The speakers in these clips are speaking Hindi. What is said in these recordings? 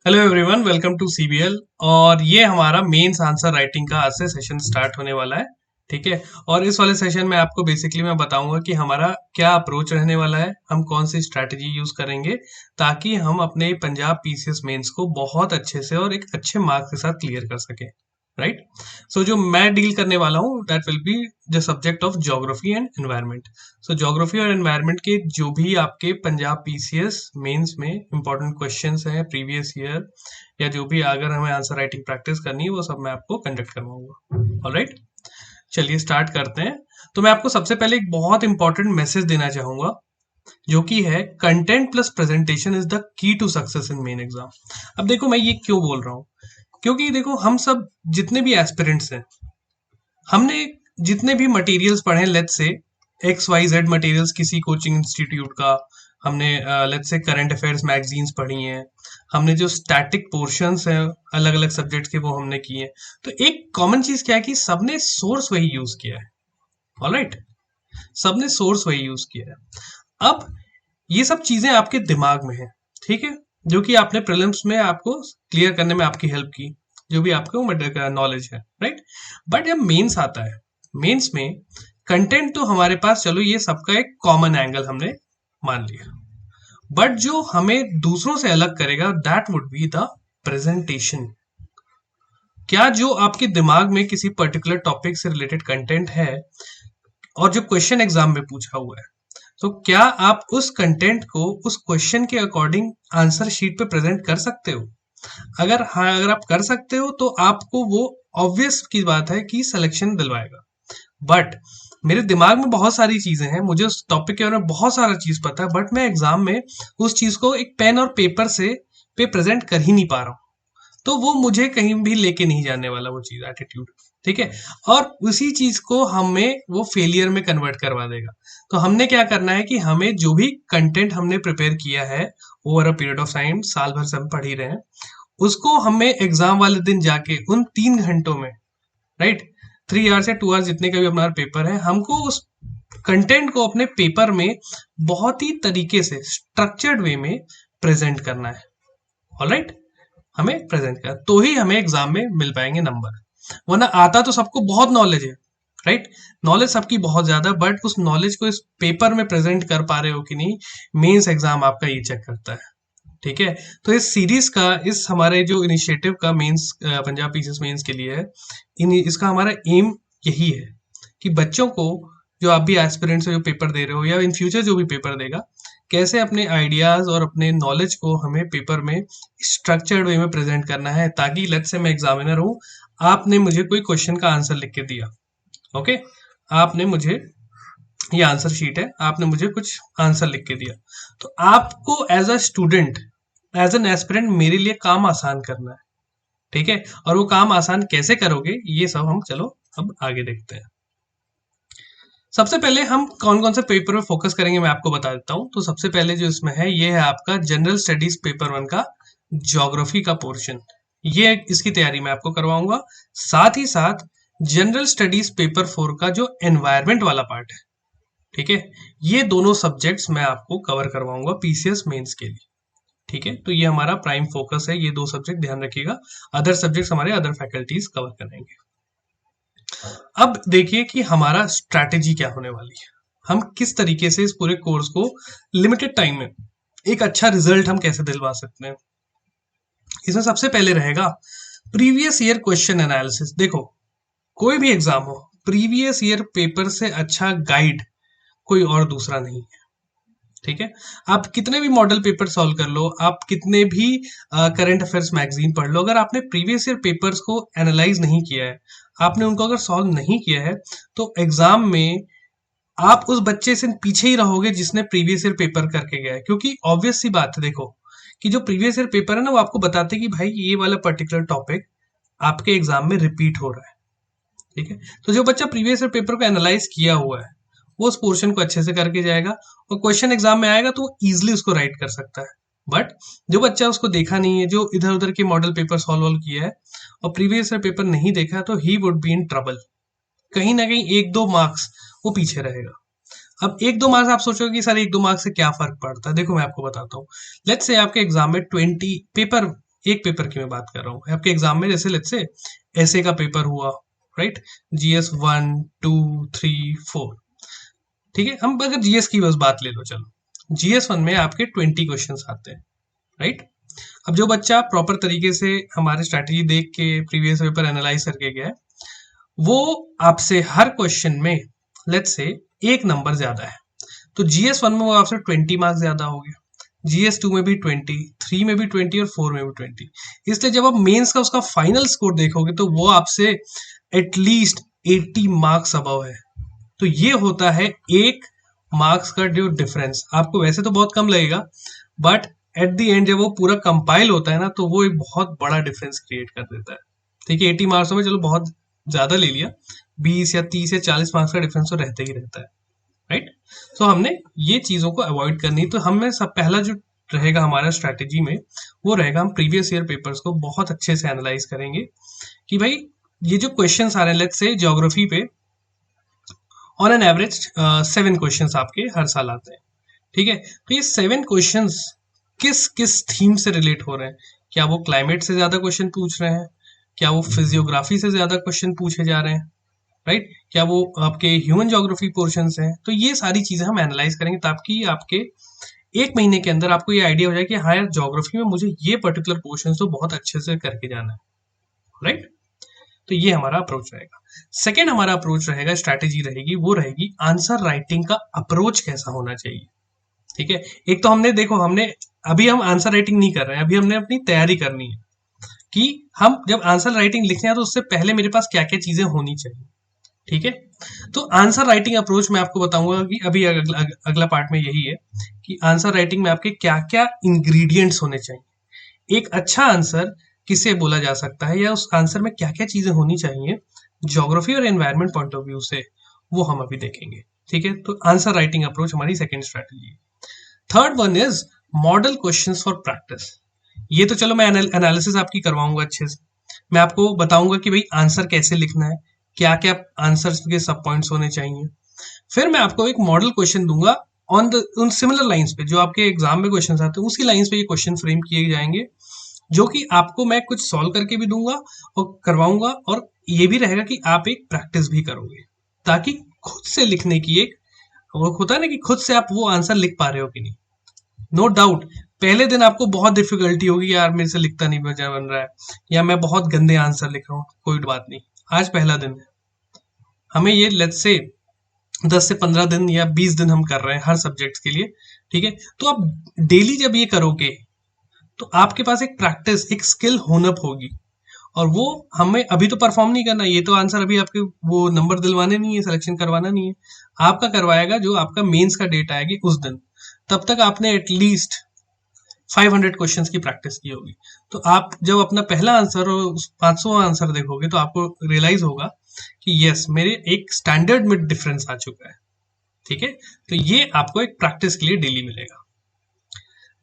Hello everyone, welcome to CBL. और ये हमारा मेंस आंसर राइटिंग का आज से सेशन स्टार्ट होने वाला है। ठीक है। और इस वाले सेशन में आपको बेसिकली मैं बताऊंगा कि हमारा क्या अप्रोच रहने वाला है, हम कौन सी स्ट्रैटेजी यूज करेंगे ताकि हम अपने पंजाब पीसीएस मेंस को बहुत अच्छे से और एक अच्छे मार्क्स के साथ क्लियर कर सके। राइट। सो जो मैं डील करने वाला हूँ that will be the subject of geography and environment. So geography और एनवायरनमेंट के जो भी आपके पंजाब पीसीएस मेंस में इंपॉर्टेंट क्वेश्चंस हैं प्रीवियस ईयर, या जो भी अगर हमें आंसर राइटिंग प्रैक्टिस करनी है वो सब मैं आपको कंडक्ट करवाऊंगा। ऑलराइट, चलिए स्टार्ट करते हैं। तो मैं आपको सबसे पहले एक बहुत इंपॉर्टेंट मैसेज देना चाहूंगा, जो कि है content plus presentation is the key to success in main exam. अब देखो मैं ये क्यों बोल रहा हूँ, क्योंकि देखो हम सब जितने भी एस्पिरेंट्स हैं, हमने जितने भी मटेरियल्स पढ़े, let's say X Y Z materials किसी कोचिंग इंस्टीट्यूट का, हमने let's say current affairs magazines पढ़ी हैं, हमने जो स्टैटिक पोर्शंस हैं अलग अलग सब्जेक्ट्स के वो हमने किए हैं। तो एक कॉमन चीज क्या है कि सबने सोर्स वही यूज किया है। ऑलराइट, सबने सोर्स वही यूज किया है। अब ये सब चीजें आपके दिमाग में है, ठीक है, जो कि आपने प्रीलिम्स में आपको क्लियर करने में आपकी हेल्प की, जो भी आपको नॉलेज है। राइट। बट जब मेंस आता है, मेंस में कंटेंट तो हमारे पास, चलो ये सबका एक कॉमन एंगल हमने मान लिया, बट जो हमें दूसरों से अलग करेगा that would be the presentation. क्या जो आपके दिमाग में किसी पर्टिकुलर टॉपिक से रिलेटेड कंटेंट है और जो क्वेश्चन एग्जाम में पूछा हुआ है, तो क्या आप उस कंटेंट को उस क्वेश्चन के अकॉर्डिंग आंसर शीट पे प्रेजेंट कर सकते हो? अगर हाँ, अगर आप कर सकते हो तो आपको वो ऑब्वियस की बात है कि सिलेक्शन दिलवाएगा। बट मेरे दिमाग में बहुत सारी चीजें हैं, मुझे उस टॉपिक के बारे में बहुत सारा चीज पता है, बट मैं एग्जाम में उस चीज को एक पेन और पेपर से पे प्रेजेंट कर ही नहीं पा रहा हूँ। तो वो मुझे कहीं भी लेके नहीं जाने वाला, वो चीज, एटीट्यूड। ठीक है। और उसी चीज को हमें वो फेलियर में कन्वर्ट करवा देगा। तो हमने क्या करना है कि हमें जो भी कंटेंट हमने प्रिपेयर किया है over a period of time, साल भर से हम पढ़ ही रहे हैं, उसको हमें एग्जाम वाले दिन जाके उन 3 घंटों में, राइट, 3 आवर्स या 2 आवर्स जितने का भी हमारा पेपर है, हमको उस कंटेंट को अपने पेपर में बहुत ही तरीके से स्ट्रक्चर्ड वे में प्रेजेंट करना है। ऑलराइट, हमें प्रेजेंट कर तो ही हमें एग्जाम में मिल पाएंगे नंबर। वरना आता तो सबको बहुत नॉलेज है, राइट, नॉलेज सबकी बहुत ज्यादा, बट उस नॉलेज को इस पेपर में प्रेजेंट कर पा रहे हो कि नहीं, मेंस एग्जाम आपका ये चेक करता है। ठीक है। तो इस सीरीज का, इस हमारे जो इनिशिएटिव का मेंस, पंजाब पीसीएस मेंस के लिए है, इसका हमारा एम यही है कि बच्चों को, जो आप भी एस्पिरेंट्स हो, जो पेपर दे रहे हो या इन फ्यूचर जो भी पेपर देगा, कैसे अपने आइडियाज और अपने नॉलेज को हमें पेपर में स्ट्रक्चर्ड वे में प्रेजेंट करना है, ताकि लेट्स से मैं एग्जामिनर हूँ, आपने मुझे कोई क्वेश्चन का आंसर लिख के दिया, ओके, आपने मुझे, ये आंसर शीट है, आपने मुझे कुछ आंसर लिख के दिया, तो आपको as a student, as an aspirant, मेरे लिए काम आसान करना है। ठीक है। और वो काम आसान कैसे करोगे, ये सब हम चलो अब आगे देखते हैं। सबसे पहले हम कौन कौन से पेपर पे फोकस करेंगे मैं आपको बता देता हूँ। तो सबसे पहले जो इसमें है, ये है आपका जनरल स्टडीज पेपर 1 का ज्योग्राफी का पोर्शन। ये इसकी तैयारी मैं आपको करवाऊंगा। साथ ही साथ जनरल स्टडीज पेपर 4 का जो एनवायरमेंट वाला पार्ट है, ठीक है, ये दोनों सब्जेक्ट्स मैं आपको कवर करवाऊंगा पीसीएस मेंस के लिए। ठीक है। तो ये हमारा प्राइम फोकस है, ये दो सब्जेक्ट ध्यान रखिएगा। अदर सब्जेक्ट्स हमारे अदर फैकल्टीज कवर करेंगे। अब देखिए कि हमारा स्ट्रैटेजी क्या होने वाली है, हम किस तरीके से इस पूरे कोर्स को लिमिटेड टाइम में एक अच्छा रिजल्ट हम कैसे दिलवा सकते हैं। इसमें सबसे पहले रहेगा प्रीवियस ईयर क्वेश्चन एनालिसिस। देखो, कोई भी एग्जाम हो, प्रीवियस ईयर पेपर से अच्छा गाइड कोई और दूसरा नहीं है। ठीक है। आप कितने भी मॉडल पेपर सॉल्व कर लो, आप कितने भी करंट अफेयर्स मैगजीन पढ़ लो, अगर आपने प्रीवियस ईयर पेपर्स को एनालाइज नहीं किया है, आपने उनको अगर सॉल्व नहीं किया है, तो एग्जाम में आप उस बच्चे से पीछे ही रहोगे जिसने प्रीवियस ईयर पेपर करके गया है। क्योंकि ऑब्वियस सी बात है, देखो कि जो प्रीवियस ईयर पेपर है ना, वो आपको बताते हैं कि भाई ये वाला पर्टिकुलर टॉपिक आपके एग्जाम में रिपीट हो रहा है। ठीक है। तो जो बच्चा प्रीवियस ईयर पेपर को एनालाइज किया हुआ है, वो उस पोर्शन को अच्छे से करके जाएगा, और क्वेश्चन एग्जाम में आएगा तो वो इजिली उसको राइट कर सकता है। बट जो बच्चा उसको देखा नहीं है, जो इधर उधर के मॉडल पेपर सॉल्व किया है और प्रीवियस ईयर पेपर नहीं देखा है, तो he would be in trouble. कहीं ना कहीं 1-2 मार्क्स वो पीछे रहेगा। अब 1-2 मार्क्स आप सोचोगे कि सर 1-2 मार्क्स से क्या फर्क पड़ता है। देखो मैं आपको बताता हूँ। लेट्स से आपके एग्जाम में 20 पेपर एक पेपर की मैं बात कर रहा हूँ आपके एग्जाम में, जैसे लेट्स से ऐसे का पेपर हुआ, राइट, जीएस 1 2 3 4, ठीक है। हम अगर जीएस की बस बात ले लो, चलो जीएस 1 में आपके 20 क्वेश्चंस आते हैं, राइट। अब जो बच्चा प्रॉपर तरीके से हमारे स्ट्रैटेजी देख के प्रीवियस पेपर एनालाइज करके गया है, वो आपसे हर क्वेश्चन में लेट्स से एक नंबर ज्यादा है, तो जीएस 1 में वो आपसे 20 मार्क्स ज्यादा हो गया, जीएस 2 में भी 20, 3 में भी 20 और 4 में भी 20। इसलिए जब आप मेंस का उसका फाइनल स्कोर देखोगे तो वो आपसे एटलीस्ट 80 मार्क्स अबव है। तो ये होता है एक मार्क्स का जो डिफरेंस, आपको वैसे तो बहुत कम लगेगा, बट एट द एंड जब वो पूरा कंपाइल होता है ना, तो वो एक बहुत बड़ा डिफरेंस क्रिएट कर देता है। ठीक है, 80 मार्क्स में चलो बहुत ज्यादा ले लिया, 20 या 30 या 40 मार्क्स का डिफरेंस तो रहता ही रहता है, राइट। सो हमने ये चीजों को अवॉइड करनी, तो हमें सब पहला जो रहेगा हमारा स्ट्रैटेजी में, वो रहेगा हम प्रीवियस ईयर पेपर्स को बहुत अच्छे से एनालाइज करेंगे कि भाई ये जो क्वेश्चन आ रहे हैं, लेट्स से ज्योग्राफी पे ऑन एन एवरेज 7 क्वेश्चन आपके हर साल आते हैं, ठीक है। तो ये 7 क्वेश्चन किस किस थीम से रिलेट हो रहे हैं, क्या वो क्लाइमेट से ज्यादा क्वेश्चन पूछ रहे हैं, क्या वो फिजियोग्राफी से ज्यादा क्वेश्चन पूछे जा रहे हैं, राइट, क्या वो आपके ह्यूमन ज्योग्राफी पोर्शन हैं। तो ये सारी चीजें हम एनालाइज करेंगे ताकि आपके एक महीने के अंदर आपको ये आइडिया हो जाए कि हाँ यार, ज्योग्राफी में मुझे ये पर्टिकुलर पोर्शन तो बहुत अच्छे से करके जाना है, राइट। तो ये हमारा अप्रोच रहेगा। सेकेंड हमारा अप्रोच रहेगा, स्ट्रैटेजी रहेगी, वो रहेगी आंसर राइटिंग का अप्रोच कैसा होना चाहिए, ठीक है। एक तो हमने देखो, हमने अभी हम आंसर राइटिंग नहीं कर रहे हैं, अभी हमने अपनी तैयारी करनी है कि हम जब आंसर राइटिंग लिखते हैं तो उससे पहले मेरे पास क्या क्या चीजें होनी चाहिए, ठीक है। तो आंसर राइटिंग अप्रोच में आपको बताऊंगा कि अभी अगला पार्ट में यही है कि आंसर राइटिंग में आपके क्या क्या इंग्रेडिएंट्स होने चाहिए, एक अच्छा आंसर किसे बोला जा सकता है, या उस आंसर में क्या क्या चीजें होनी चाहिए ज्योग्राफी और एनवायरमेंट पॉइंट ऑफ व्यू से, वो हम अभी देखेंगे, ठीक है। तो आंसर राइटिंग अप्रोच हमारी सेकेंड स्ट्रैटेजी है। Third one is model questions for practice. ये तो चलो मैं एनालिसिस आपकी करवाऊंगा अच्छे से, मैं आपको बताऊंगा कि भाई आंसर कैसे लिखना है, क्या क्या आंसर्स के सब पॉइंट्स होने चाहिए। फिर मैं आपको एक मॉडल क्वेश्चन दूंगा उन सिमिलर लाइंस पे जो आपके एग्जाम में क्वेश्चन आते हैं, उसी लाइंस पे ये क्वेश्चन फ्रेम किए जाएंगे, जो कि आपको मैं कुछ सॉल्व करके भी दूंगा और करवाऊंगा, और ये भी रहेगा कि आप एक प्रैक्टिस भी करोगे, ताकि खुद से लिखने की एक वो होता है ना कि खुद से आप वो आंसर लिख पा रहे हो कि नहीं। नो डाउट पहले दिन आपको बहुत डिफिकल्टी होगी, यार मेरे से लिखता नहीं बन रहा है, या मैं बहुत गंदे आंसर लिख रहा हूँ, कोई बात नहीं, आज पहला दिन है, हमें ये लेट्स से 10 से 15 दिन या 20 दिन हम कर रहे हैं हर सब्जेक्ट के लिए, ठीक है। तो आप डेली जब ये करोगे तो आपके पास एक प्रैक्टिस, एक स्किल होनअप होगी, और वो हमें अभी तो परफॉर्म नहीं करना, ये तो आंसर अभी आपके वो नंबर दिलवाने नहीं है, सिलेक्शन करवाना नहीं है, आपका करवाएगा जो आपका मेंस का डेट आएगी उस दिन, तब तक आपने एटलीस्ट 500 क्वेश्चंस की प्रैक्टिस की होगी। तो आप जब अपना पहला आंसर और 500वां आंसर देखोगे तो आपको रियलाइज होगा कि यस, मेरे एक स्टैंडर्ड में डिफरेंस आ चुका है, ठीक है। तो ये आपको एक प्रैक्टिस के लिए डेली मिलेगा।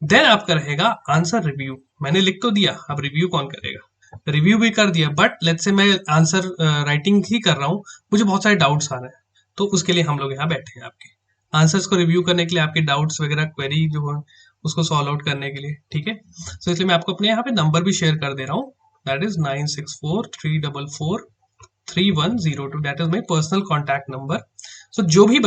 देन आपका रहेगा आंसर रिव्यू। मैंने लिख तो दिया, अब रिव्यू कौन करेगा, रिव्यू भी कर दिया, बट लेट्स से मैं आंसर राइटिंग ही कर रहा हूँ, मुझे बहुत सारे डाउट्स आ रहे हैं, तो उसके लिए हम लोग यहाँ बैठे हैं आपके आंसर्स को रिव्यू करने के लिए, आपके डाउट्स वगैरह क्वेरी जो है उसको सॉल्व आउट करने के लिए, ठीक है। सो इसलिए मैं आपको अपने यहाँ पे नंबर भी शेयर कर दे रहा हूँ, that is 9643443102, that is my personal contact number. So जो भी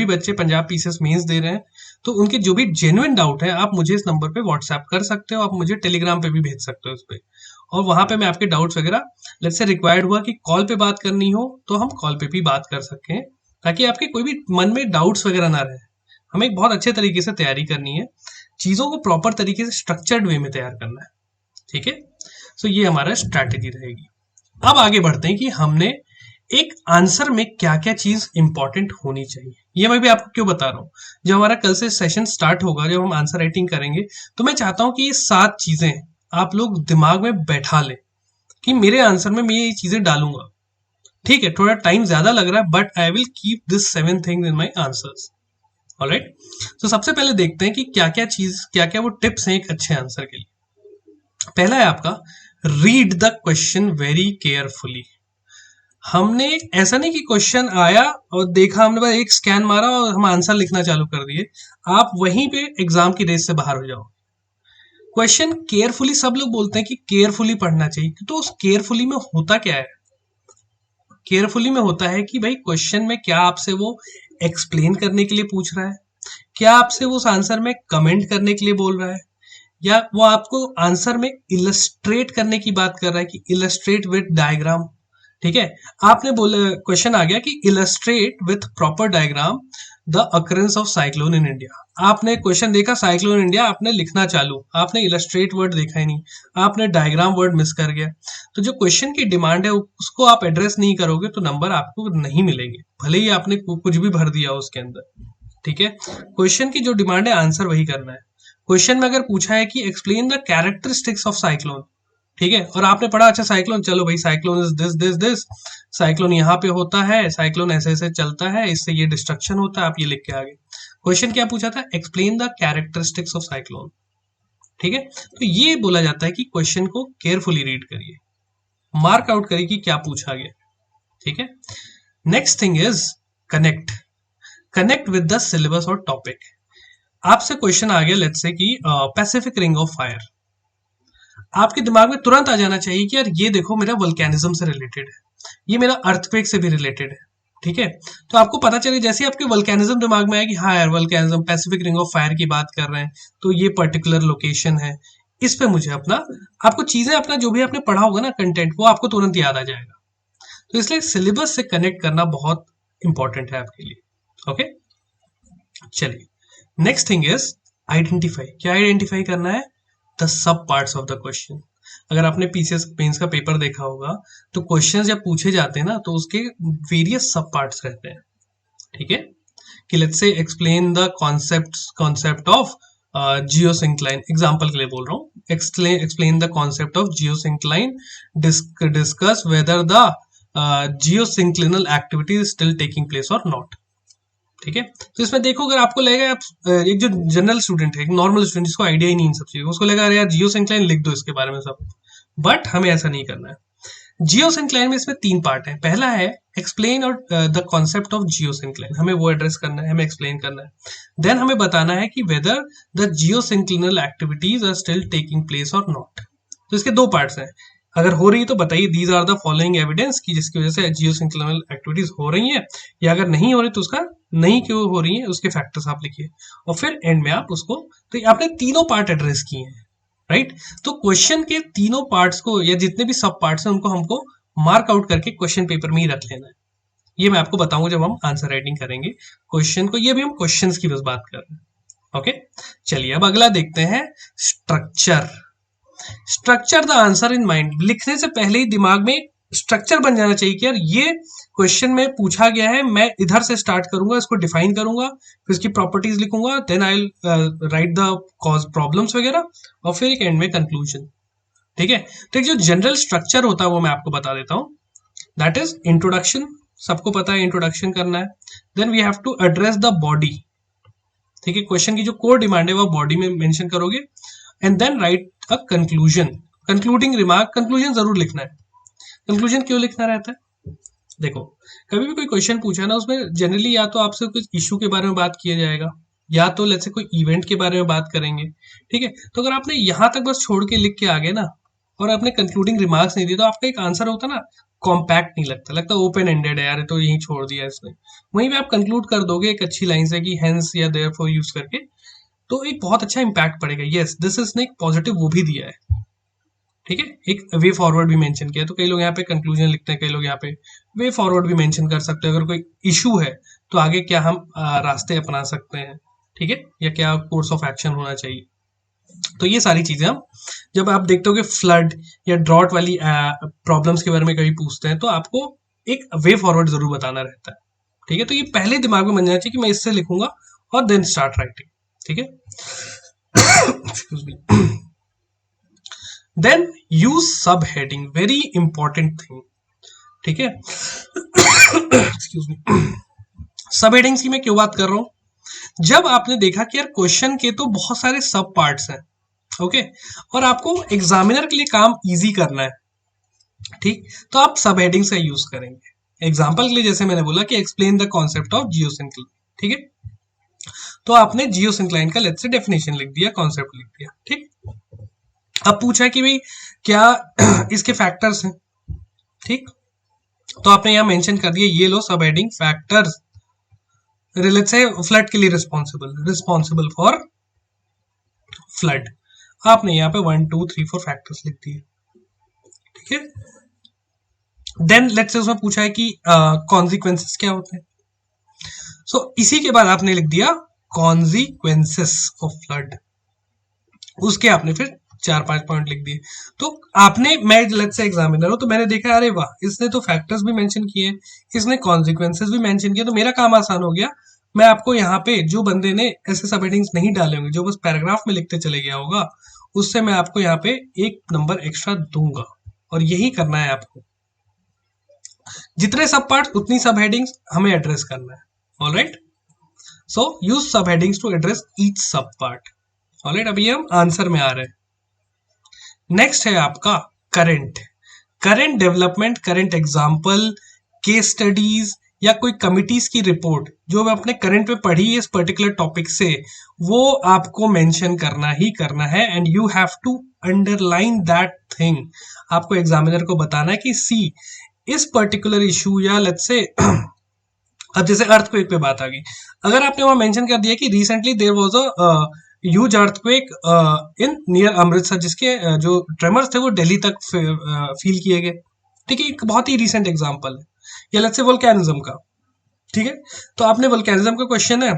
बच्चे पंजाब पीसीएस मेंस दे रहे हैं, तो उनके जो भी जेन्युइन डाउट है, आप मुझे इस नंबर पे व्हाट्सएप कर सकते हो, आप मुझे टेलीग्राम पे भी भेज सकते हो इस पे, और वहां पे मैं आपके डाउट्स वगैरह, लेट्स से रिक्वायर्ड हुआ कि कॉल पे बात करनी हो तो हम कॉल पे भी बात कर सकें, ताकि आपके कोई भी मन में डाउट्स वगैरह ना रहे। हमें एक बहुत अच्छे तरीके से तैयारी करनी है, चीजों को प्रॉपर तरीके से स्ट्रक्चर्ड वे में तैयार करना है, ठीक है। सो ये हमारा स्ट्रैटेजी रहेगी। अब आगे बढ़ते हैं कि हमने एक आंसर में क्या क्या चीज इंपॉर्टेंट होनी चाहिए। ये मैं भी आपको क्यों बता रहा हूँ, जब हमारा कल से सेशन स्टार्ट होगा, जब हम आंसर राइटिंग करेंगे, तो मैं चाहता हूं कि ये 7 चीजें आप लोग दिमाग में बैठा लें कि मेरे आंसर में मैं ये चीजें डालूंगा, ठीक है। थोड़ा टाइम ज्यादा लग रहा है, but I will keep this 7 things in my answers, alright. तो सबसे पहले देखते हैं कि क्या क्या वो टिप्स हैं एक अच्छे आंसर के लिए। पहला है आपका, read the question very carefully. हमने ऐसा नहीं कि क्वेश्चन आया और देखा, हमने बस एक स्कैन मारा और हम आंसर लिखना चालू कर दिए, आप वहीं पे एग्जाम की रेस से बाहर हो जाओ। क्वेश्चन केयरफुली, सब लोग बोलते हैं कि केयरफुली पढ़ना चाहिए, तो उस केयरफुली में होता क्या है? केयरफुली में होता है कि भाई क्वेश्चन में क्या आपसे वो एक्सप्लेन करने के लिए पूछ रहा है, क्या आपसे वो उस आंसर में कमेंट करने के लिए बोल रहा है, या वो आपको आंसर में इलस्ट्रेट करने की बात कर रहा है कि इलस्ट्रेट विद डायग्राम। ठीक है, आपने बोला, क्वेश्चन आ गया कि illustrate with proper diagram the occurrence of cyclone in India. आपने क्वेश्चन देखा साइक्लोन इंडिया, आपने लिखना चालू, आपने इलस्ट्रेट वर्ड देखा ही नहीं, आपने डायग्राम वर्ड मिस कर गया। तो जो क्वेश्चन की डिमांड है उसको आप एड्रेस नहीं करोगे तो नंबर आपको नहीं मिलेंगे, भले ही आपने कुछ भी भर दिया उसके अंदर। ठीक है, क्वेश्चन की जो डिमांड है आंसर वही करना है। क्वेश्चन में अगर पूछा है कि explain the characteristics of cyclone, ठीक है, और आपने पढ़ा अच्छा साइक्लोन, चलो भाई cyclone is this this this, cyclone यहाँ पे होता है, साइक्लोन ऐसे ऐसे चलता है, इससे ये डिस्ट्रक्शन होता है, आप ये लिख के आगे। क्वेश्चन क्या पूछा था? Explain the characteristics of cyclone. ठीक है, तो ये बोला जाता है कि क्वेश्चन को केयरफुली रीड करिए, मार्क आउट करिए कि क्या पूछा गया। ठीक है, next thing is connect. Connect with the syllabus और टॉपिक। आपसे क्वेश्चन आ गया लेट्स से कि पैसिफिक रिंग ऑफ फायर, आपके दिमाग में तुरंत आ जाना चाहिए कि यार ये देखो मेरा वोल्केनिज्म से रिलेटेड है, ये मेरा अर्थक्वेक से भी रिलेटेड है। ठीक है, तो आपको पता चले जैसे आपके वोल्केनिज्म दिमाग में आया कि हाँ यार volcanism, Pacific ring of fire की बात कर रहे हैं, तो ये पर्टिकुलर लोकेशन है, इस पे मुझे अपना, आपको चीजें अपना जो भी आपने पढ़ा होगा ना कंटेंट, वो आपको तुरंत याद आ जाएगा। तो इसलिए सिलेबस से कनेक्ट करना बहुत इंपॉर्टेंट है आपके लिए। ओके, चलिए नेक्स्ट थिंग इज आइडेंटिफाई। क्या आइडेंटिफाई करना है? The sub parts of the question. अगर आपने पीसीएस मेंस का पेपर देखा होगा तो क्वेश्चन जब पूछे जाते हैं ना तो उसके वेरियस सब पार्ट्स रहते हैं। ठीक है, कि let's say explain the concept of geosyncline, example के लिए बोल रहा हूँ, explain the concept of geosyncline, discuss whether the geosynclinal activity is still taking place और नॉट। ठीक है, तो इसमें देखो अगर आपको लगेगा, आप एक जो जनरल स्टूडेंट है, एक नॉर्मल स्टूडेंट जिसको आइडिया ही नहीं इन सब चीजों, उसको लगेगा अरे यार जियोसिंक्लाइन लिख दो इसके बारे में सब, बट हमें ऐसा नहीं करना है। जियोसिंक्लाइन में इसमें 3 पार्ट है। पहला है एक्सप्लेन और द कॉन्सेप्ट ऑफ जियोसिंक्लाइन, हमें वो एड्रेस करना है, हमें एक्सप्लेन करना है। देन हमें बताना है कि whether the geosynclinal activities are still taking place और नॉट। तो इसके 2 पार्ट्स हैं, अगर हो रही है तो बताइए these are the following evidence की जिसकी वजह से जियोसिंक्लिनल एक्टिविटीज हो रही हैं, या अगर नहीं हो रही तो उसका नहीं क्यों हो रही है उसके फैक्टर्स आप लिखिए, और फिर एंड में आप उसको, तो आपने तीनों पार्ट एड्रेस किए हैं। राइट, तो क्वेश्चन के तीनों पार्ट्स को या जितने भी सब पार्ट्स हैं उनको हमको मार्क आउट करके क्वेश्चन पेपर में ही रख लेना है। ये मैं आपको बताऊंगा जब हम आंसर राइटिंग करेंगे क्वेश्चन को, ये भी हम क्वेश्चंस की बस बात कर रहे हैं। ओके, चलिए अब अगला देखते हैं, structure. Structure the answer in mind. लिखने से पहले ही दिमाग में स्ट्रक्चर बन जाना चाहिए कि यार ये क्वेश्चन में पूछा गया है, मैं इधर से स्टार्ट करूंगा, इसको डिफाइन करूंगा, फिर इसकी प्रॉपर्टीज लिखूंगा, then I will write the cause problems वगैरह, और फिर एक एंड में कंक्लूजन। ठीक है, तो एक जो जनरल स्ट्रक्चर होता है वो मैं आपको बता देता हूँ। दैट इज इंट्रोडक्शन, सबको पता है इंट्रोडक्शन करना है। Then we have to address the body. ठीक है, क्वेश्चन की जो कोर डिमांड है वो बॉडी में मेंशन करोगे, and then write a conclusion, concluding remark. Conclusion जरूर लिखना है। कंक्लूजन क्यों लिखना रहता है? देखो, कभी भी कोई क्वेश्चन पूछा ना, उसमें जनरली या तो आपसे कुछ इशू के बारे में बात किया जाएगा, या तो लेट्स से कोई इवेंट के बारे में बात करेंगे। ठीक है, तो अगर आपने यहां तक बस छोड़ के लिख के आ गए ना, और आपने कंक्लूडिंग रिमार्क्स नहीं दिए, तो आपका एक आंसर होता ना कॉम्पैक्ट नहीं लगता, लगता ओपन एंडेड है यार, तो यही छोड़ दिया इसने। वहीं पे आप कंक्लूड कर दोगे एक अच्छी लाइन से कि हेंस या देयरफॉर यूज करके, तो एक बहुत अच्छा इंपैक्ट पड़ेगा। यस, दिस इज ने एक पॉजिटिव वो भी दिया है। ठीक है, एक वे फॉरवर्ड भी मेंशन किया है, तो कई लोग यहाँ पे कंक्लूजन लिखते हैं, कई लोग यहाँ पे वे फॉरवर्ड भी मेंशन कर सकते हैं। अगर कोई इशू है तो आगे क्या हम रास्ते अपना सकते हैं, ठीक है, या क्या कोर्स ऑफ एक्शन होना चाहिए। तो ये सारी चीजें हम, जब आप देखते हो कि फ्लड या ड्रॉट वाली प्रॉब्लम्स के बारे में कभी पूछते हैं, तो आपको एक वे फॉरवर्ड जरूर बताना रहता है। ठीक है, तो ये पहले दिमाग में बन जाना चाहिए कि मैं इससे लिखूंगा और देन स्टार्ट राइटिंग। ठीक है, एक्सक्यूज मी। देन यूज सब हेडिंग, वेरी इंपॉर्टेंट थिंग। ठीक है, एक्सक्यूज मी। सब हेडिंग्स की मैं क्यों बात कर रहा हूं? जब आपने देखा कि यार क्वेश्चन के तो बहुत सारे सब पार्ट्स हैं, ओके, और आपको एग्जामिनर के लिए काम इजी करना है, ठीक, तो आप सब हेडिंग्स का यूज करेंगे। एग्जाम्पल के लिए जैसे मैंने बोला कि explain the concept of geosyncline, ठीक है, तो आपने जियोसिंक्लाइन का लेट्स से डेफिनेशन लिख दिया, कॉन्सेप्ट लिख दिया। ठीक, अब पूछा कि भाई क्या इसके फैक्टर्स हैं, ठीक, तो आपने यहाँ मेंशन कर दिया, ये लो सब हेडिंग फैक्टर्स रिलेट से फ्लड के लिए रिस्पॉन्सिबल फॉर फ्लड। आपने यहाँ पे 1 2 3 4 फैक्टर्स लिख दिए, ठीक है। देन लेट्स से उसमें पूछा है कि कॉन्सिक्वेंसेस क्या होते हैं, सो इसी के बाद आपने लिख दिया कॉन्सिक्वेंसेस ऑफ फ्लड, उसके आपने फिर 4 5 पॉइंट लिख दिए। तो आपने, मैं लेट्स से एग्जामिनर हूं तो मैंने देखा अरे वाह इसने तो फैक्टर्स भी मेंशन किए, इसने कॉन्सिक्वेंसेस भी मेंशन किए, तो मेरा काम आसान हो गया। मैं आपको यहाँ पे जो बंदे ने ऐसे सब हेडिंग्स नहीं डाले होंगे, जो बस पैराग्राफ में लिखते चले गया होगा, उससे मैं आपको यहाँ पे 1 नंबर एक्स्ट्रा दूंगा, और यही करना है आपको। जितने सब पार्ट उतनी सब हेडिंग्स हमें एड्रेस करना है, ऑलराइट। सो यूज सब हेडिंग्स टू एड्रेस ईच सब पार्ट, ऑलराइट। अभी हम आंसर में आ रहे हैं। नेक्स्ट है आपका current, current development, current example, case studies या कोई कमिटीज की रिपोर्ट जो अपने करंट में पढ़ी है इस पर्टिकुलर टॉपिक से, वो आपको मेंशन करना ही करना है, and you have to underline that thing. आपको एग्जामिनर को बताना है कि सी इस पर्टिकुलर इशू, या लेट्स से अब जैसे अर्थक्वेक पे बात आ गई, अगर आपने वहां मेंशन कर दिया कि recently there was a huge earthquake in near Amritsar, जिसके जो ट्रेमर्स थे वो दिल्ली तक फील किए गए, ठीक है, एक बहुत ही रिसेंट एग्जांपल है। या लेट्स से वोल्केनिज्म का, ठीक है, तो आपने वोल्केनिज्म का क्वेश्चन है,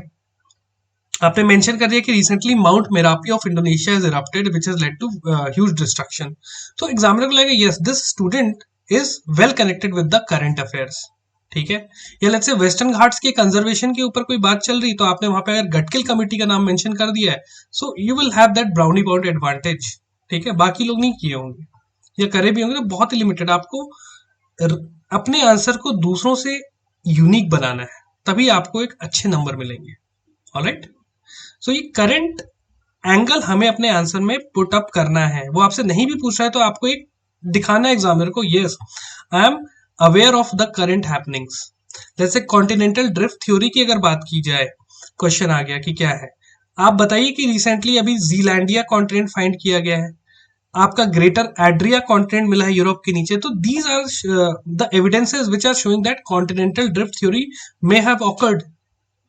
आपने मेंशन कर दिया कि recently Mount Merapi of Indonesia is erupted which has led to huge destruction. तो एग्जामिनर को लगेगा yes this student is well connected with the current affairs, ठीक है। या लेट्स से वेस्टर्न घाट्स के कंजर्वेशन के ऊपर कोई बात चल रही, तो आपने वहां पे अगर गटकिल कमेटी का नाम मेंशन कर दिया है, so you will have that brownie point advantage, ठीक है। बाकी लोग नहीं किए होंगे या करे भी होंगे तो बहुत ही लिमिटेड। आपको अपने आंसर को दूसरों से यूनिक बनाना है, तभी आपको एक अच्छे नंबर मिलेंगे, ऑलराइट। सो ये करंट एंगल हमें अपने आंसर में पुट अप करना है। वो आपसे नहीं भी पूछ रहा है तो आपको एक दिखाना है एग्जामिनर को, yes I am aware of the current happenings. जैसे कॉन्टिनेंटल ड्रिफ्ट थ्योरी की अगर बात की जाए, क्वेश्चन आ गया कि क्या है, आप बताइए कि रिसेंटली अभी जीलैंडिया कॉन्टिनेंट फाइंड किया गया है, आपका ग्रेटर एड्रिया कॉन्टिनेंट मिला है यूरोप के नीचे, तो these are the evidences which are showing that continental drift theory may have occurred,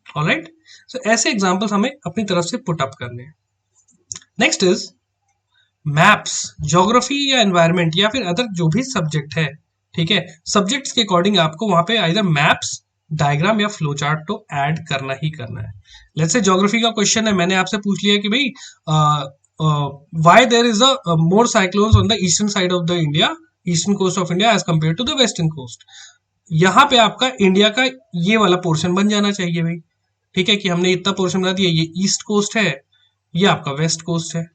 alright. So ऐसे एग्जांपल्स हमें अपनी तरफ से पुट अप करने हैं। नेक्स्ट इज मैप्स, ज्योग्राफी या एनवायरमेंट या फिर अदर जो भी सब्जेक्ट है, ठीक है, सब्जेक्ट्स के अकॉर्डिंग आपको वहां पे आइदर मैप्स, डायग्राम या फ्लो चार्ट तो ऐड करना ही करना है। लेट्स से ज्योग्राफी का क्वेश्चन है, मैंने आपसे पूछ लिया कि भाई why there is a more cyclones on the eastern side of the India, eastern coast of India as compare to the western coast. यहाँ पे आपका इंडिया का ये वाला पोर्शन बन जाना चाहिए भाई, ठीक है, कि हमने इतना पोर्शन बना दिया, ये ईस्ट कोस्ट है, ये आपका वेस्ट कोस्ट है,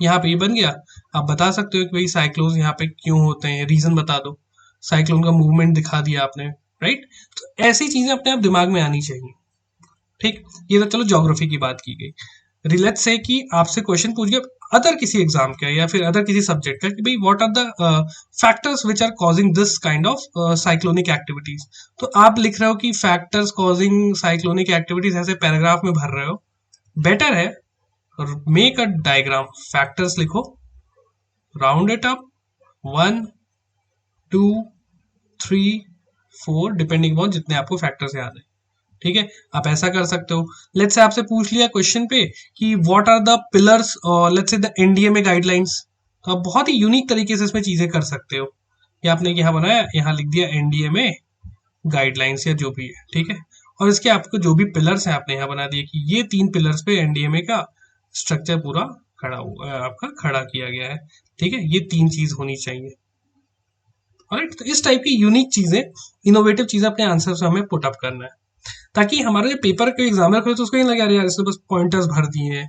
यहाँ पे ये बन गया। आप बता सकते हो कि भाई साइक्लोन यहाँ पे क्यों होते हैं, रीजन बता दो, साइक्लोन का मूवमेंट दिखा दिया आपने, राइट। तो ऐसी चीजें अपने आप दिमाग में आनी चाहिए, ठीक। ये तो चलो ज्योग्राफी की बात की गई। रिलेट से कि आपसे क्वेश्चन पूछ गया अदर किसी एग्जाम का या फिर अदर किसी सब्जेक्ट का कि भाई what are the factors which are causing this kind of cyclonic activities, तो आप लिख रहे हो कि फैक्टर्स कॉजिंग साइक्लोनिक एक्टिविटीज, ऐसे पैराग्राफ में भर रहे हो। बेटर है मेक अ डायग्राम, फैक्टर्स लिखो, round it up 1 2 3 4 depending on जितने आपको फैक्टर्स याद है, ठीक है। आप ऐसा कर सकते हो। लेट्स से आपसे पूछ लिया क्वेश्चन पे कि व्हाट आर द पिलर्स और let's say the NDMA guidelines, तो आप बहुत ही यूनिक तरीके से इसमें चीजें कर सकते हो। ये आपने यहाँ बनाया, यहाँ लिख दिया एनडीएमए गाइडलाइंस या जो भी है, ठीक है। और इसके आपको जो भी पिलर्स हैं आपने यहाँ बना दिए कि ये 3 पिलर्स पे एनडीएमए का स्ट्रक्चर पूरा खड़ा हुआ आपका खड़ा किया गया है, ठीक है। ये 3 चीज होनी चाहिए, ऑलराइट। तो इस टाइप की यूनिक चीजें, इनोवेटिव चीजें अपने आंसर से हमें पुट अप करना है, ताकि हमारे पेपर के एग्जामिनर को तो उसको नहीं लगे यार इसने बस पॉइंटर्स भर दिए हैं।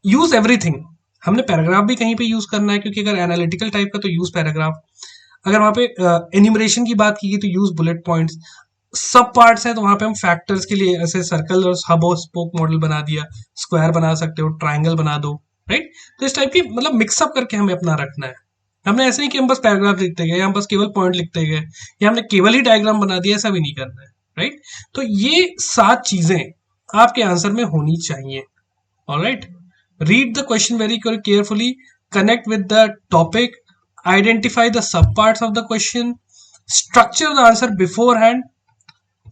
यूज एवरीथिंग, हमने पैराग्राफ भी कहीं पे यूज करना है, क्योंकि अगर एनालिटिकल टाइप का तो यूज पैराग्राफ, अगर वहां पे एन्यूमरेशन की बात की गई तो यूज बुलेट पॉइंट्स, सब पार्ट्स हैं तो वहां पे हम फैक्टर्स के लिए ऐसे सर्कल और हब और स्पोक मॉडल बना दिया, स्क्वायर बना सकते हो, ट्राइंगल बना दो, राइट। तो इस टाइप की मतलब मिक्सअप करके हमें अपना रखना है। हमने ऐसे नहीं कि हम बस पैराग्राफ लिखते गए, हम बस केवल पॉइंट लिखते गए, या हमने केवल ही डायग्राम बना दिया, ऐसा भी नहीं करना है, राइट। तो ये 7 चीजें आपके आंसर में होनी चाहिए, alright. Read the question very carefully, connect with the topic, identify the subparts of the question, structure the answer beforehand,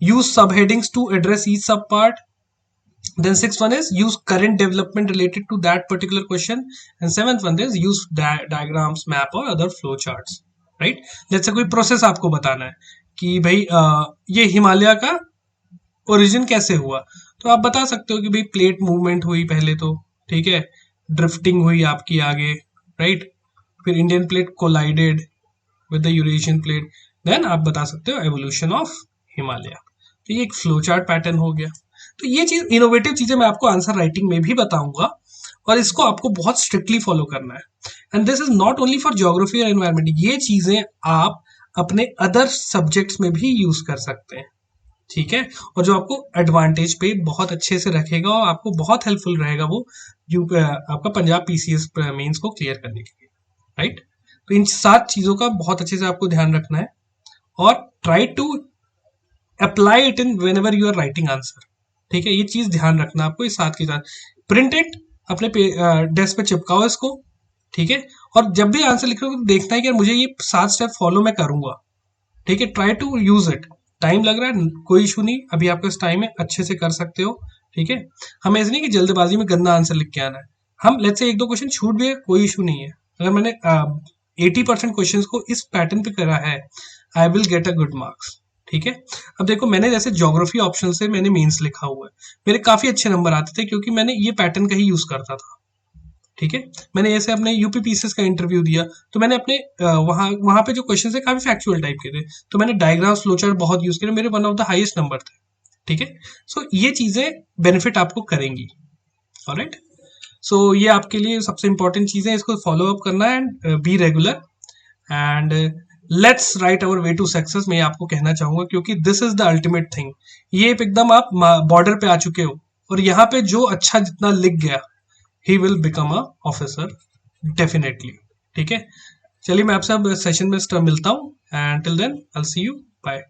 use subheadings to address each subpart. Then sixth one is use current development related to that particular question, and seventh one is use diagrams, map or other flow charts, right? जैसे कोई प्रोसेस आपको बताना है कि भाई ये हिमालय का ओरिजिन कैसे हुआ, तो आप बता सकते हो कि भाई प्लेट मूवमेंट हुई पहले तो, ठीक है, ड्रिफ्टिंग हुई आपकी आगे, राइट, फिर Indian plate collided with the Eurasian plate, then आप बता सकते हो एवोल्यूशन ऑफ हिमालय। तो ये एक फ्लो चार्ट पैटर्न हो गया। तो ये चीज इनोवेटिव चीजें मैं आपको आंसर राइटिंग में भी बताऊंगा, और इसको आपको बहुत स्ट्रिक्टली फॉलो करना है। And this is not only for geography और एनवायरमेंट, ये चीजें आप अपने अदर सब्जेक्ट्स में भी यूज कर सकते हैं, ठीक है, और जो आपको एडवांटेज पे बहुत अच्छे से रखेगा और आपको बहुत हेल्पफुल रहेगा वो आपका पंजाब पीसीएस मेंस को क्लियर करने के लिए, राइट। तो इन 7 चीजों का बहुत अच्छे से आपको ध्यान रखना है और try to apply it in whenever you are writing answer, ठीक है। ये चीज ध्यान रखना आपको, इस 7 के साथ प्रिंट इट, अपने डेस्क पे चिपकाओ इसको, ठीक है, और जब भी आंसर लिख रहे हो तो देखना है कि मुझे ये 7 स्टेप फॉलो मैं करूंगा, ठीक है। Try to use it. Time लग रहा है, कोई इशू नहीं, अभी आपके पास टाइम है, अच्छे से कर सकते हो, ठीक है। हमें ऐसे नहीं कि जल्दबाजी में गंदा आंसर लिख के आना है। हम लेट्स से 1-2 क्वेश्चन छूट भी है, कोई इशू नहीं है। अगर मैंने 80% क्वेश्चंस को इस पैटर्न पे करा है, I will get a good marks, ठीक है। अब देखो, मैंने जैसे ज्योग्राफी ऑप्शन से मैंने मेंस लिखा हुआ है, मेरे काफी अच्छे नंबर आते थे क्योंकि मैंने ये पैटर्न का ही यूज करता था, ठीक है। मैंने जैसे अपने यूपी पीसीएस का इंटरव्यू दिया तो मैंने अपने वहां पे जो क्वेश्चन थे काफी फैक्चुअल टाइप के थे, तो मैंने डायग्राम्स, फ्लोचार्ट बहुत यूज किए, मेरे one of the highest number थे, ठीक है। सो ये चीजें बेनिफिट आपको करेंगी, ऑलराइट। सो ये आपके लिए सबसे इंपॉर्टेंट चीज है, इसको फॉलो अप करना है and be regular and let's write our way to success, मैं आपको कहना चाहूंगा, क्योंकि this is the ultimate thing. ये एकदम आप बॉर्डर पे आ चुके हो, और यहाँ पे जो अच्छा जितना लिख गया, he will become a officer definitely, ठीक है। चलिए मैं आपसे अब सेशन में मिलता हूँ, and till then I will see you, bye.